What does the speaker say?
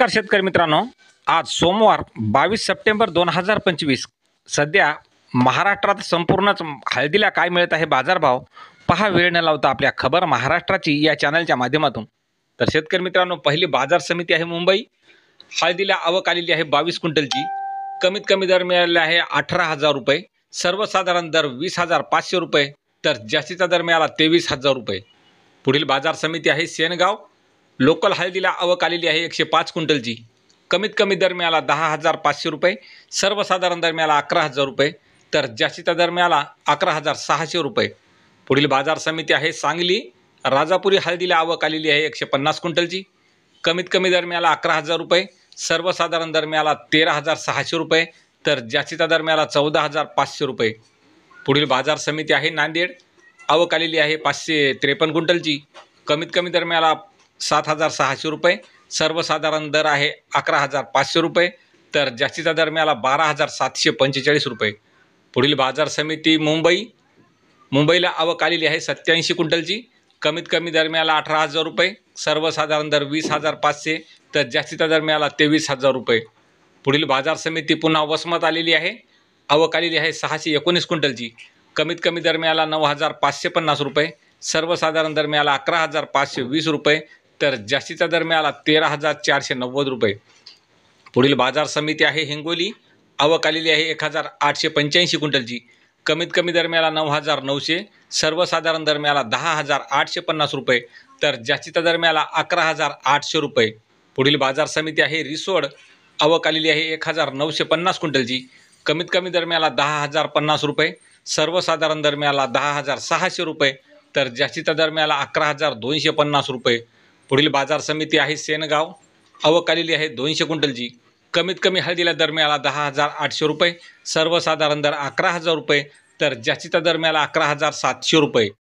नमस्कार शेतकरी मित्रांनो, आज सोमवार 22 सप्टेंबर 2025. सध्या महाराष्ट्रात संपूर्णच हळदीला काय मिळत आहे बाजारभाव पहा वेळ न लावता आपल्या खबर महाराष्ट्राची या चॅनलच्या माध्यमातून. तर शेतकरी मित्रांनो, पहिली बाजार समिती आहे मुंबई. हळदीला आवक आलेली आहे 22 क्विंटलची. कमीत कमी दर मिळालेला आहे 18,000 रुपये, सर्वसाधारण दर 20,500 रुपये, तर जास्तीचा दर मिळाला 23,000 रुपये. पुढील बाजार समिती आहे सेनगाव. लोकल हळदीला आवक आलेली आहे 105 क्विंटलची. कमीत कमी दर मिळाला 10,500 रुपये, सर्वसाधारण दर मिळाला 11,000 रुपये, तर जास्तीचा दर मिळाला 11,600 रुपये. पुढील बाजार समिती आहे सांगली. राजापुरी हळदीला आवक आलेली आहे 150 क्विंटलची. कमीत कमी दर मिळाला 11,000 रुपये, सर्वसाधारण दर मिळाला 13,600 रुपये, तर जास्तीचा दर मिळाला 14,500 रुपये. पुढील बाजार समिती आहे नांदेड. आवक आलेली आहे 553 क्विंटलची. कमीत कमी दर मिळाला 7,600 रुपये, सर्वसाधारण दर आहे 11,500 रुपये, तर जास्तीचा दर मिळाला 12,745 रुपये. पुढील बाजार समिती मुंबई. मुंबईला आवक आलेली आहे 87 क्विंटलची. कमीत कमी दर मिळाला 18,000 रुपये, सर्वसाधारण दर 20,500, तर जास्तीचा दर मिळाला 23,000 रुपये. पुढील बाजार समिती पुन्हा वसमत आलेली आहे. आवक आलेली आहे 619 क्विंटलची. कमीत कमी दर मिळाला 9,550 रुपये, सर्वसाधारण दर मिळाला 11,520 रुपये, तर जास्तीचा दर मिळाला 13,490 रुपये. पुढील बाजार समिती आहे हिंगोली. आवक आलेली आहे 1,885 क्विंटलची. कमीत कमी दर मिळाला 9,900, सर्वसाधारण दर मिळाला 10,850 रुपये, तर जास्तीचा दर मिळाला 11,800 रुपये. पुढील बाजार समिती आहे रिसोड. आवक आलेली आहे 1,950 क्विंटलची. कमीत कमी दर मिळाला 10,050 रुपये, सर्वसाधारण दर मिळाला 10,600 रुपये, तर जास्तीचा दर मिळाला 11,250 रुपये. पुढील बाजार समिती आहे सेनगाव. आवक आलेली आहे 200 क्विंटलची. कमीत कमी हळदीला दर मिळाला 10,800 रुपये, सर्वसाधारण दर 11,000 रुपये, तर जास्तीचा दर मिळाला 11,700 रुपये.